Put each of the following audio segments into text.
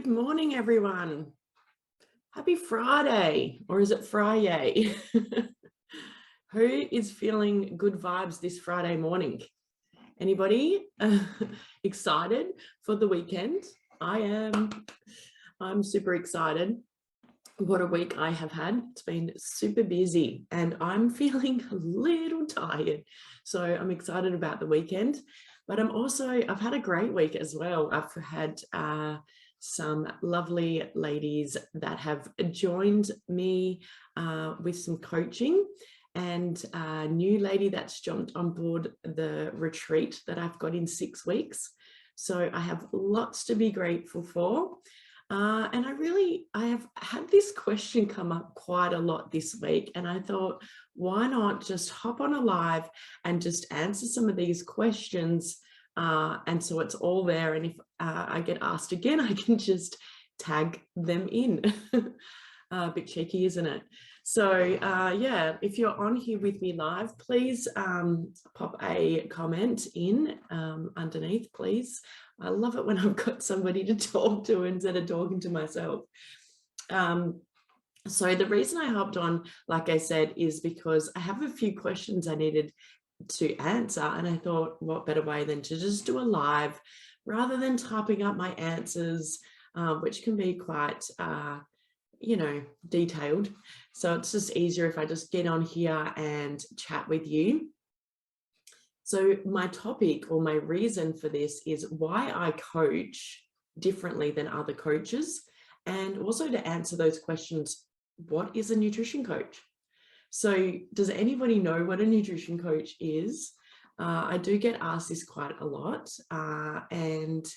Good morning, everyone. Happy Friday, or is it Friday? Who is feeling good vibes this Friday morning? Anybody excited for the weekend? I am. I'm super excited. What a week I have had. It's been super busy and I'm feeling a little tired. So I'm excited about the weekend, but I've had a great week as well. I've had some lovely ladies that have joined me with some coaching, and a new lady that's jumped on board the retreat that I've got in 6 weeks. So I have lots to be grateful for. And I have had this question come up quite a lot this week, and I thought, why not just hop on a live and just answer some of these questions? And so it's all there. And if I get asked again, I can just tag them in. A bit cheeky, isn't it? So yeah, if you're on here with me live, please pop a comment in underneath, please. I love it when I've got somebody to talk to instead of talking to myself. So the reason I hopped on, like I said, is because I have a few questions I needed to answer, and I thought, what better way than to just do a live rather than typing up my answers, which can be quite detailed. So it's just easier if I just get on here and chat with you. So my topic, or my reason for this, is why I coach differently than other coaches, and also to answer those questions, what is a nutrition coach? So does anybody know what a nutrition coach is? I do get asked this quite a lot, and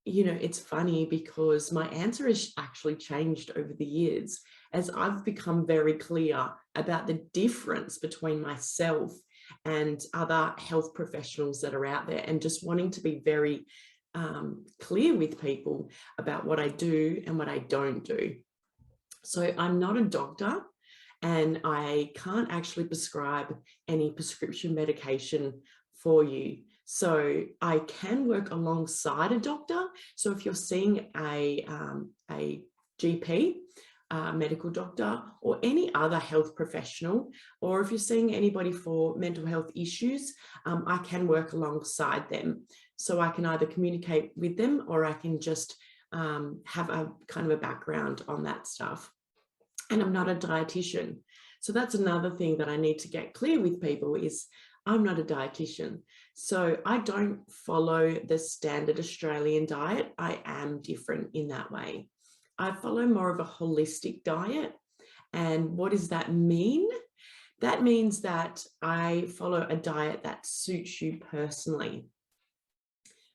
it's funny because my answer has actually changed over the years as I've become very clear about the difference between myself and other health professionals that are out there, and just wanting to be very clear with people about what I do and what I don't do. So I'm not a doctor, and I can't actually prescribe any prescription medication for you. So I can work alongside a doctor. So if you're seeing a GP, medical doctor, or any other health professional, or if you're seeing anybody for mental health issues, I can work alongside them. So I can either communicate with them, or I can just have a kind of a background on that stuff. And I'm not a dietitian. So that's another thing that I need to get clear with people is I'm not a dietitian. So I don't follow the standard Australian diet. I am different in that way. I follow more of a holistic diet. And what does that mean? That means that I follow a diet that suits you personally.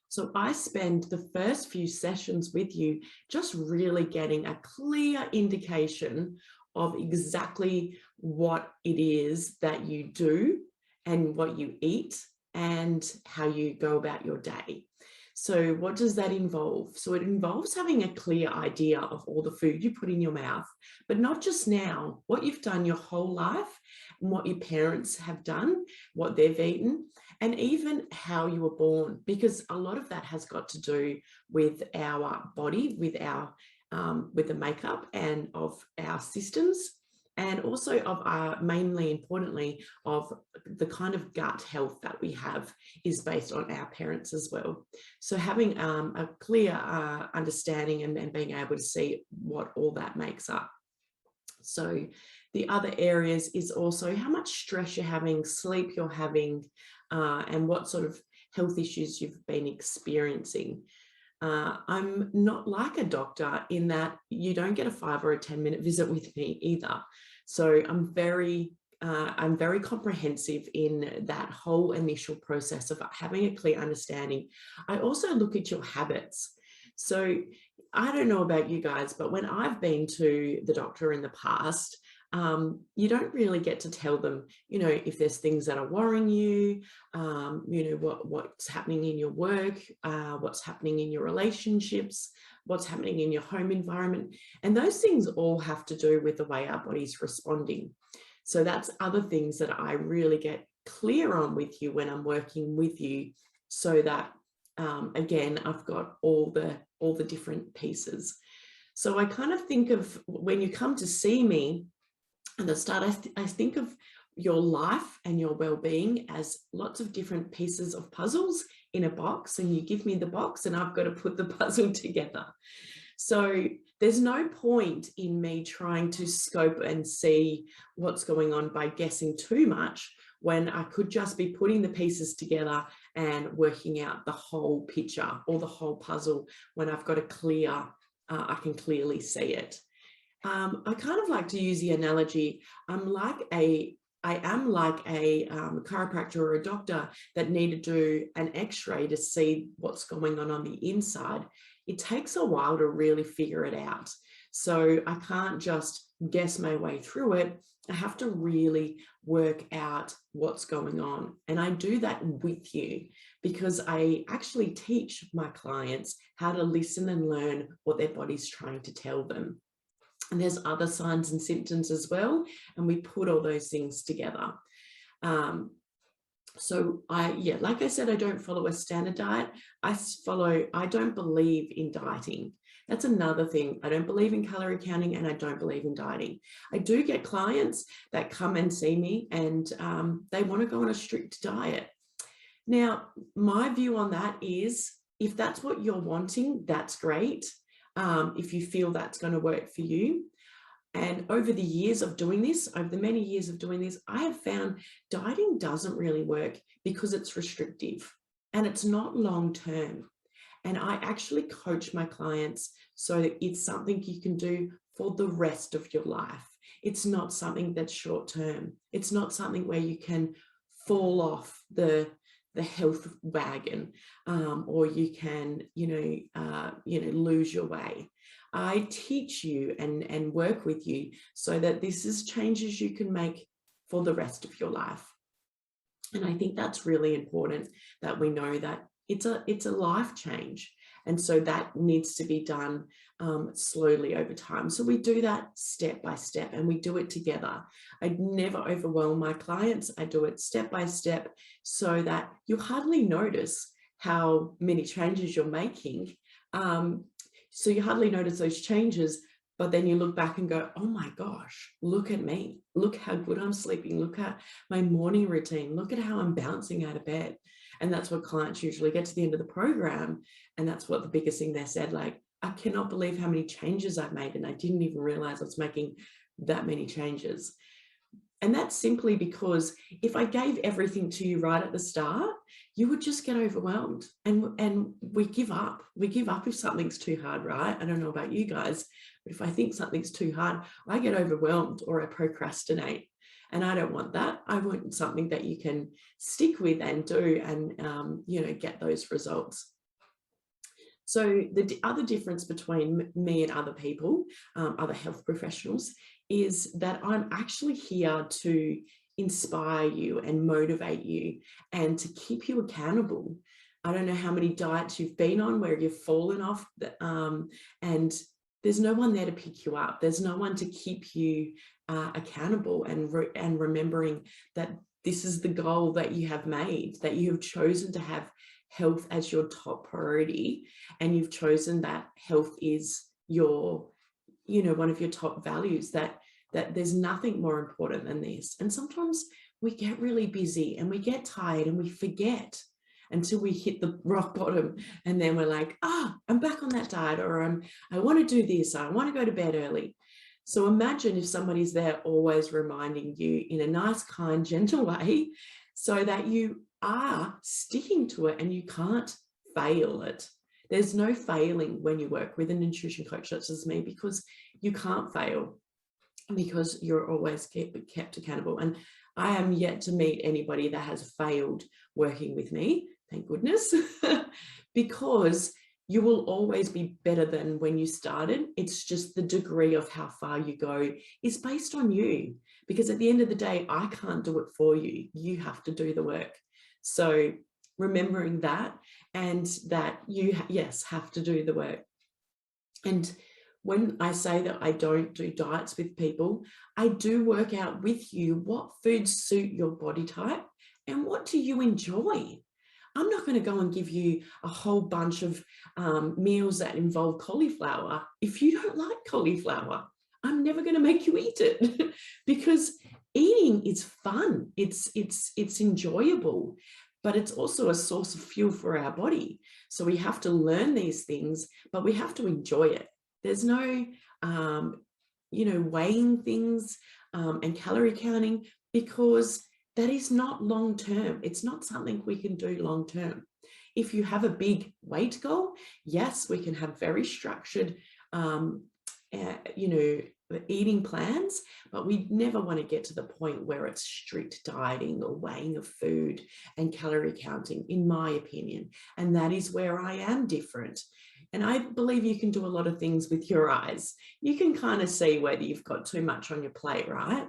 So I spend the first few sessions with you just really getting a clear indication of exactly what it is that you do and what you eat and how you go about your day. So what does that involve? So it involves having a clear idea of all the food you put in your mouth, but not just now, what you've done your whole life and what your parents have done, what they've eaten, and even how you were born, because a lot of that has got to do with our body, with the makeup and of our systems, and also of mainly importantly of the kind of gut health that we have is based on our parents as well. So having a clear understanding and being able to see what all that makes up. So the other areas is also how much stress you're having, sleep you're having, and what sort of health issues you've been experiencing. I'm not like a doctor in that you don't get a 5 or a 10-minute visit with me either. So I'm very comprehensive in that whole initial process of having a clear understanding. I also look at your habits. So I don't know about you guys, but when I've been to the doctor in the past, you don't really get to tell them, if there's things that are worrying you, what's happening in your work, what's happening in your relationships, what's happening in your home environment. And those things all have to do with the way our body's responding. So that's other things that I really get clear on with you when I'm working with you, so that again, I've got all the different pieces. So I kind of think of, when you come to see me at the start, I think of your life and your well-being as lots of different pieces of puzzles in a box, and you give me the box and I've got to put the puzzle together. So there's no point in me trying to scope and see what's going on by guessing too much, when I could just be putting the pieces together and working out the whole picture or the whole puzzle when I've got a clear, I can clearly see it. I kind of like to use the analogy, I am like a chiropractor or a doctor that need to do an x-ray to see what's going on the inside. It takes a while to really figure it out. So I can't just guess my way through it. I have to really work out what's going on. And I do that with you because I actually teach my clients how to listen and learn what their body's trying to tell them. And there's other signs and symptoms as well, and we put all those things together. So like I said, I don't follow a standard diet. I don't believe in dieting. That's another thing. I don't believe in calorie counting, and I don't believe in dieting. I do get clients that come and see me and they want to go on a strict diet. Now, my view on that is, if that's what you're wanting, that's great. If you feel that's going to work for you. And over the years of doing this, over the many years of doing this, I have found dieting doesn't really work because it's restrictive and it's not long-term. And I actually coach my clients so that it's something you can do for the rest of your life. It's not something that's short-term. It's not something where you can fall off the health wagon, or you can, lose your way. I teach you and work with you so that this is changes you can make for the rest of your life. And I think that's really important, that we know that it's a life change. And so that needs to be done slowly over time. So we do that step by step, and we do it together. I never overwhelm my clients. I do it step by step so that you hardly notice how many changes you're making. So you hardly notice those changes, but then you look back and go, oh my gosh, look at me. Look how good I'm sleeping. Look at my morning routine. Look at how I'm bouncing out of bed. And that's what clients usually get to the end of the program. And that's what the biggest thing they said, like, I cannot believe how many changes I've made. And I didn't even realize I was making that many changes. And that's simply because if I gave everything to you right at the start, you would just get overwhelmed, and we give up. We give up if something's too hard, right? I don't know about you guys, but if I think something's too hard, I get overwhelmed or I procrastinate. And I don't want that. I want something that you can stick with and do and, get those results. So the other difference between me and other people, other health professionals, is that I'm actually here to inspire you and motivate you and to keep you accountable. I don't know how many diets you've been on where you've fallen off, and there's no one there to pick you up. There's no one to keep you accountable and remembering that this is the goal that you have made, that you have chosen to have health as your top priority, and you've chosen that health is your, one of your top values, that there's nothing more important than this. And sometimes we get really busy and we get tired and we forget until we hit the rock bottom, and then we're like, I'm back on that diet, or I want to do this, I want to go to bed early. So imagine if somebody's there always reminding you in a nice, kind, gentle way, so that you are sticking to it and you can't fail it. There's no failing when you work with a nutrition coach such as me, because you can't fail, because you're always kept accountable. And I am yet to meet anybody that has failed working with me, thank goodness, because you will always be better than when you started. It's just the degree of how far you go is based on you, because at the end of the day, I can't do it for you. You have to do the work. So remembering that, and that you, yes, have to do the work. And when I say that I don't do diets with people, I do work out with you what foods suit your body type and what do you enjoy. I'm not going to go and give you a whole bunch of meals that involve cauliflower if you don't like cauliflower. I'm never going to make you eat it because eating is fun. It's enjoyable, but it's also a source of fuel for our body. So we have to learn these things, but we have to enjoy it. There's no, weighing things and calorie counting, because that is not long term. It's not something we can do long term. If you have a big weight goal, yes, we can have very structured, eating plans, but we never want to get to the point where it's strict dieting or weighing of food and calorie counting, in my opinion. And that is where I am different. And I believe you can do a lot of things with your eyes. You can kind of see whether you've got too much on your plate, right?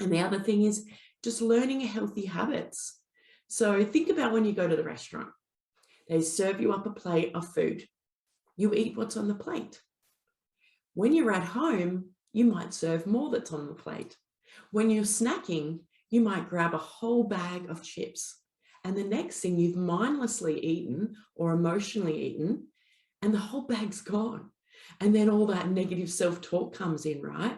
And the other thing is just learning healthy habits. So think about when you go to the restaurant, they serve you up a plate of food. You eat what's on the plate. When you're at home, you might serve more that's on the plate. When you're snacking, you might grab a whole bag of chips. And the next thing, you've mindlessly eaten or emotionally eaten, and the whole bag's gone. And then all that negative self-talk comes in, right?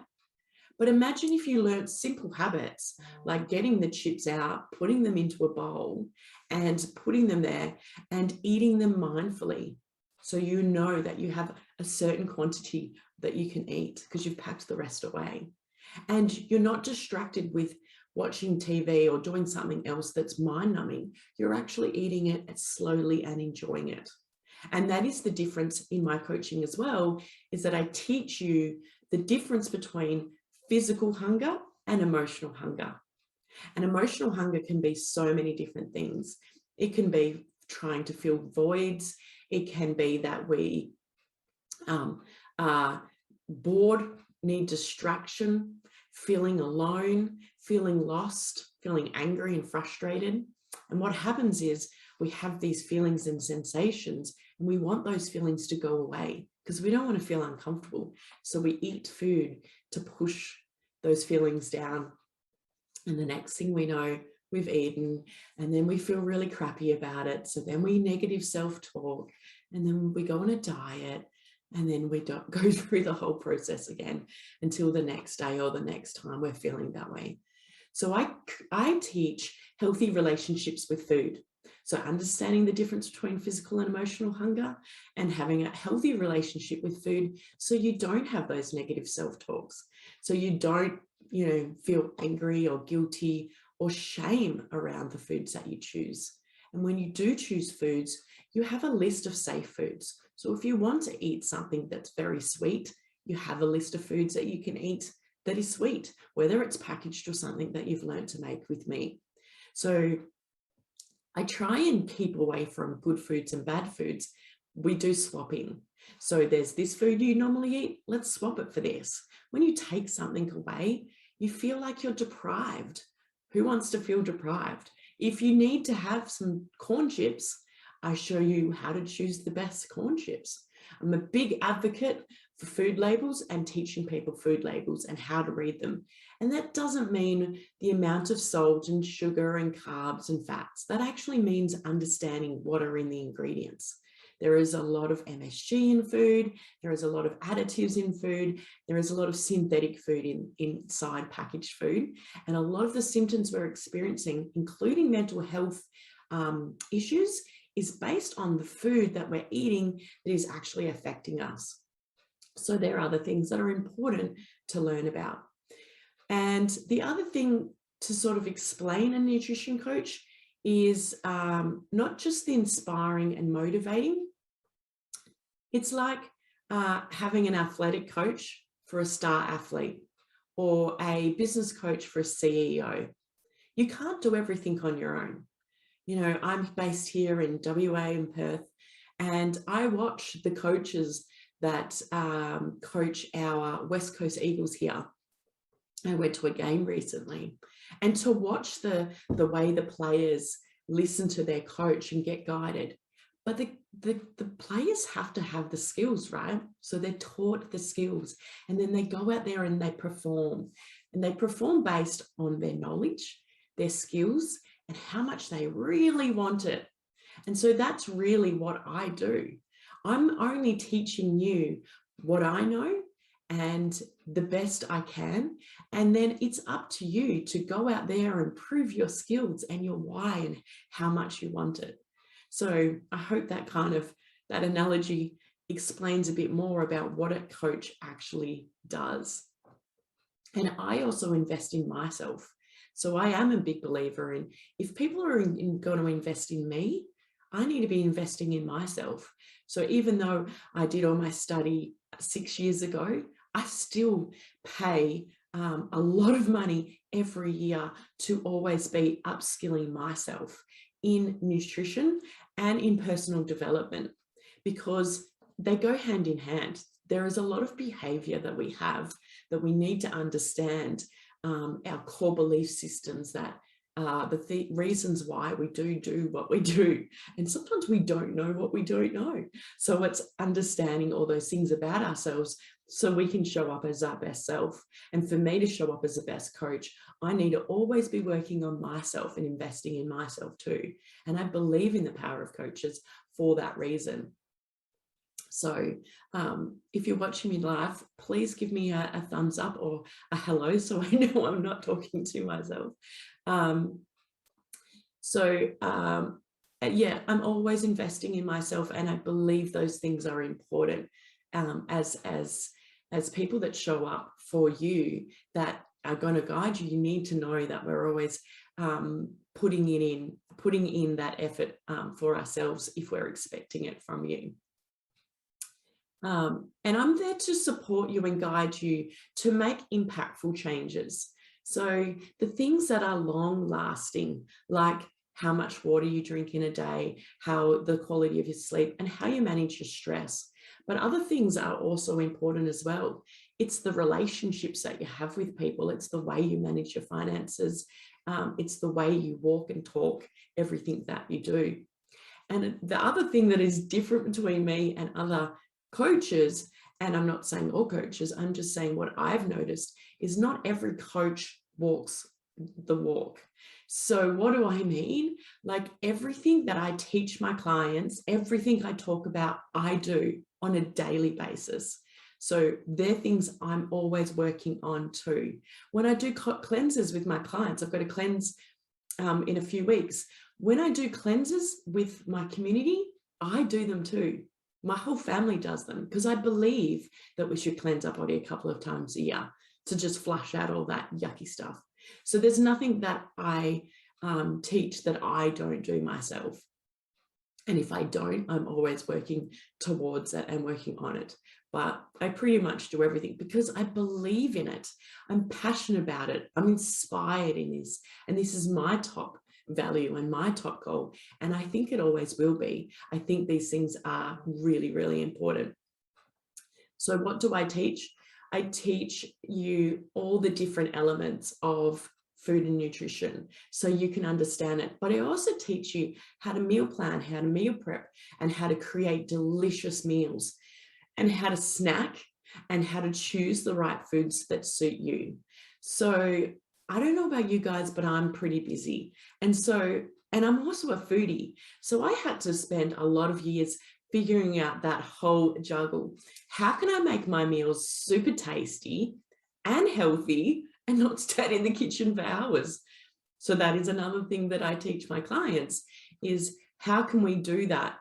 But imagine if you learned simple habits like getting the chips out, putting them into a bowl and putting them there and eating them mindfully. So you know that you have a certain quantity that you can eat because you've packed the rest away. And you're not distracted with watching TV or doing something else that's mind-numbing. You're actually eating it slowly and enjoying it. And that is the difference in my coaching as well, is that I teach you the difference between physical hunger and emotional hunger. And emotional hunger can be so many different things. It can be trying to fill voids. It can be that we are bored, need distraction, feeling alone, feeling lost, feeling angry and frustrated. And what happens is we have these feelings and sensations, and we want those feelings to go away because we don't want to feel uncomfortable. So we eat food to push those feelings down. And the next thing we know, we've eaten, and then we feel really crappy about it. So then we negative self-talk, and then we go on a diet, and then we don't go through the whole process again until the next day or the next time we're feeling that way. So I teach healthy relationships with food. So understanding the difference between physical and emotional hunger and having a healthy relationship with food, so you don't have those negative self-talks. So you don't, feel angry or guilty or shame around the foods that you choose. And when you do choose foods, you have a list of safe foods. So if you want to eat something that's very sweet, you have a list of foods that you can eat that is sweet, whether it's packaged or something that you've learned to make with me. So I try and keep away from good foods and bad foods. We do swapping. So there's this food you normally eat, let's swap it for this. When you take something away, you feel like you're deprived. Who wants to feel deprived? If you need to have some corn chips, I show you how to choose the best corn chips. I'm a big advocate for food labels and teaching people food labels and how to read them. And that doesn't mean the amount of salt and sugar and carbs and fats. That actually means understanding what are in the ingredients. There is a lot of MSG in food. There is a lot of additives in food. There is a lot of synthetic food inside packaged food. And a lot of the symptoms we're experiencing, including mental health issues, is based on the food that we're eating that is actually affecting us. So there are other things that are important to learn about. And the other thing to sort of explain a nutrition coach is not just the inspiring and motivating. It's like having an athletic coach for a star athlete or a business coach for a CEO. You can't do everything on your own. I'm based here in WA in Perth, and I watch the coaches that coach our West Coast Eagles here. I went to a game recently, and to watch the way the players listen to their coach and get guided. But the players have to have the skills, right? So they're taught the skills, and then they go out there and they perform. And they perform based on their knowledge, their skills, and how much they really want it. And so that's really what I do. I'm only teaching you what I know and the best I can. And then it's up to you to go out there and prove your skills and your why and how much you want it. So I hope that that analogy explains a bit more about what a coach actually does. And I also invest in myself. So I am a big believer in, if people are going to invest in me, I need to be investing in myself. So even though I did all my study 6 years ago, I still pay a lot of money every year to always be upskilling myself in nutrition and in personal development, because they go hand in hand. There is a lot of behavior that we have that we need to understand, our core belief systems, that the reasons why we do what we do. And sometimes we don't know what we don't know. So it's understanding all those things about ourselves so we can show up as our best self. And for me to show up as the best coach, I need to always be working on myself and investing in myself too. And I believe in the power of coaches for that reason. So if you're watching me live, please give me a thumbs up or a hello so I know I'm not talking to myself. Yeah, I'm always investing in myself, and I believe those things are important as people that show up for you, that are going to guide you. You need to know that we're always putting in that effort for ourselves if we're expecting it from you. And I'm there to support you and guide you to make impactful changes. So the things that are long lasting, like how much water you drink in a day, how the quality of your sleep, and how you manage your stress. But other things are also important as well. It's the relationships that you have with people. It's the way you manage your finances. It's the way you walk and talk, everything that you do. And the other thing that is different between me and other coaches, and I'm not saying all coaches, I'm just saying what I've noticed is not every coach walks the walk. So what do I mean? Like everything that I teach my clients, everything I talk about, I do on a daily basis. So they're things I'm always working on too. When I do cleanses with my clients, I've got a cleanse in a few weeks. When I do cleanses with my community, I do them too. My whole family does them because I believe that we should cleanse our body a couple of times a year to just flush out all that yucky stuff. So there's nothing that I teach that I don't do myself. And if I don't, I'm always working towards it and working on it. But I pretty much do everything because I believe in it. I'm passionate about it. I'm inspired in this. And this is my top value and my top goal. And I think it always will be. I think these things are really, really important. So what do I teach? I teach you all the different elements of food and nutrition so you can understand it. But I also teach you how to meal plan, how to meal prep, and how to create delicious meals, and how to snack, and how to choose the right foods that suit you. So I don't know about you guys, but I'm pretty busy. And I'm also a foodie. So I had to spend a lot of years figuring out that whole juggle. How can I make my meals super tasty and healthy and not stand in the kitchen for hours? So that is another thing that I teach my clients, is how can we do that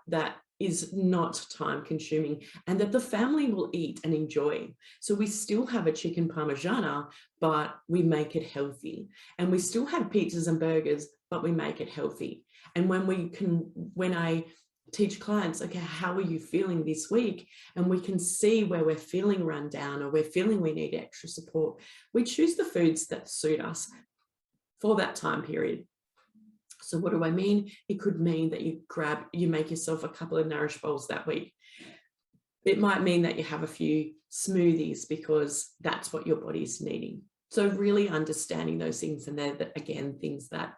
is not time consuming and that the family will eat and enjoy. So we still have a chicken parmigiana, but we make it healthy. And we still have pizzas and burgers, but we make it healthy. And when I teach clients, okay, how are you feeling this week? And we can see where we're feeling run down or we're feeling we need extra support. We choose the foods that suit us for that time period. So what do I mean? It could mean that you make yourself a couple of Nourish bowls that week. It might mean that you have a few smoothies because that's what your body's needing. So really understanding those things, and they're, again, things that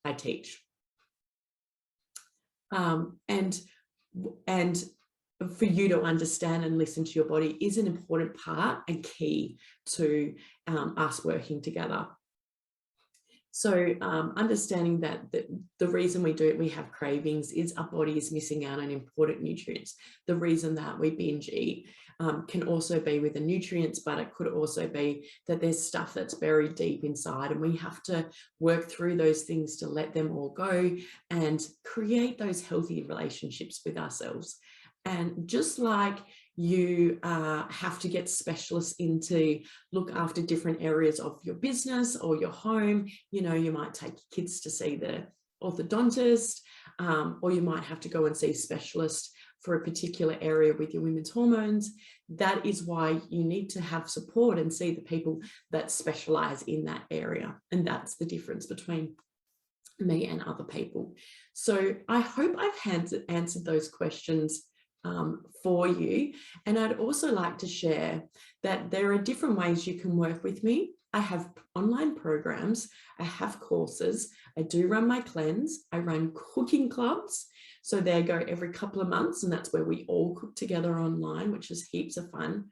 I teach. And for you to understand and listen to your body is an important part and key to us working together. So understanding that the reason we do it, we have cravings, is our body is missing out on important nutrients. The reason that we binge eat can also be with the nutrients, but it could also be that there's stuff that's buried deep inside, and we have to work through those things to let them all go and create those healthy relationships with ourselves. And just like you have to get specialists in to look after different areas of your business or your home, you know, you might take your kids to see the orthodontist, or you might have to go and see a specialist for a particular area with your women's hormones. That is why you need to have support and see the people that specialize in that area. And that's the difference between me and other people. So I hope I've answered those questions for you. And I'd also like to share that there are different ways you can work with me. I have online programs, I have courses, I do run my cleanse, I run cooking clubs. So they go every couple of months, and that's where we all cook together online, which is heaps of fun.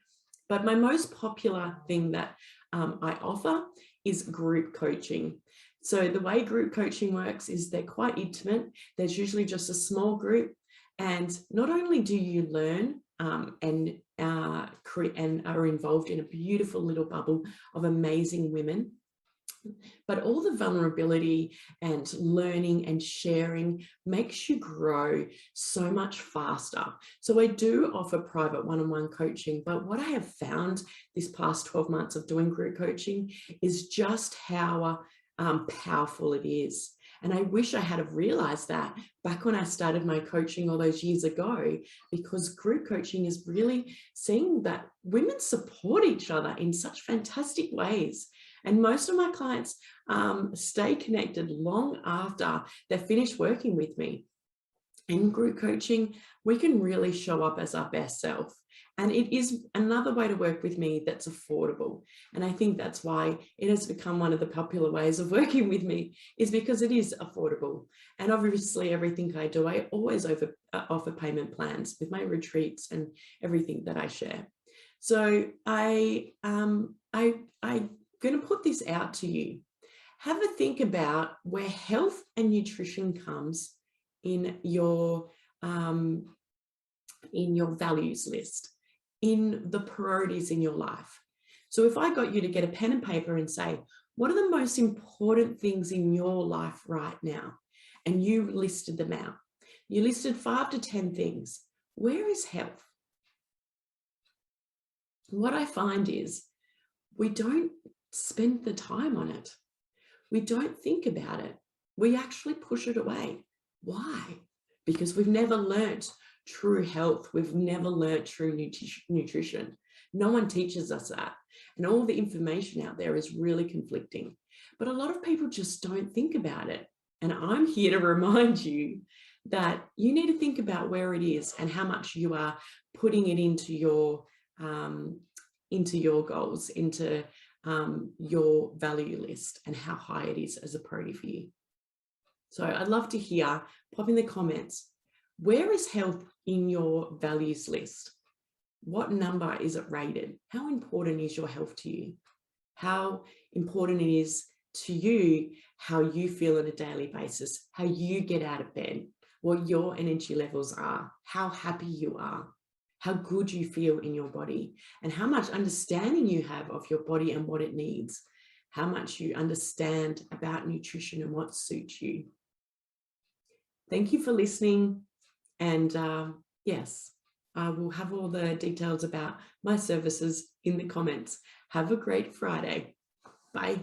But my most popular thing that I offer is group coaching. So the way group coaching works is they're quite intimate. There's usually just a small group. And not only do you learn and are involved in a beautiful little bubble of amazing women, but all the vulnerability and learning and sharing makes you grow so much faster. So I do offer private one-on-one coaching, but what I have found this past 12 months of doing group coaching is just how powerful it is. And I wish I had have realized that back when I started my coaching all those years ago, because group coaching is really seeing that women support each other in such fantastic ways. And most of my clients stay connected long after they're finished working with me. In group coaching, we can really show up as our best self. And it is another way to work with me that's affordable. And I think that's why it has become one of the popular ways of working with me, is because it is affordable. And obviously everything I do, I always offer payment plans with my retreats and everything that I share. So I'm going to put this out to you. Have a think about where health and nutrition comes in your values list, in the priorities in your life. So if I got you to get a pen and paper and say, what are the most important things in your life right now? And you listed them out. You listed 5 to 10 things. Where is health? What I find is we don't spend the time on it. We don't think about it. We actually push it away. Why? Because we've never learnt true health. We've never learnt true nutrition. No one teaches us that. And all the information out there is really conflicting. But a lot of people just don't think about it. And I'm here to remind you that you need to think about where it is and how much you are putting it into your goals, into your value list, and how high it is as a priority for you. So I'd love to hear, pop in the comments, where is health in your values list? What number is it rated? How important is your health to you? How important it is to you how you feel on a daily basis, how you get out of bed, what your energy levels are, how happy you are, how good you feel in your body, and how much understanding you have of your body and what it needs, how much you understand about nutrition and what suits you. Thank you for listening. And yes, I will have all the details about my services in the comments. Have a great Friday. Bye.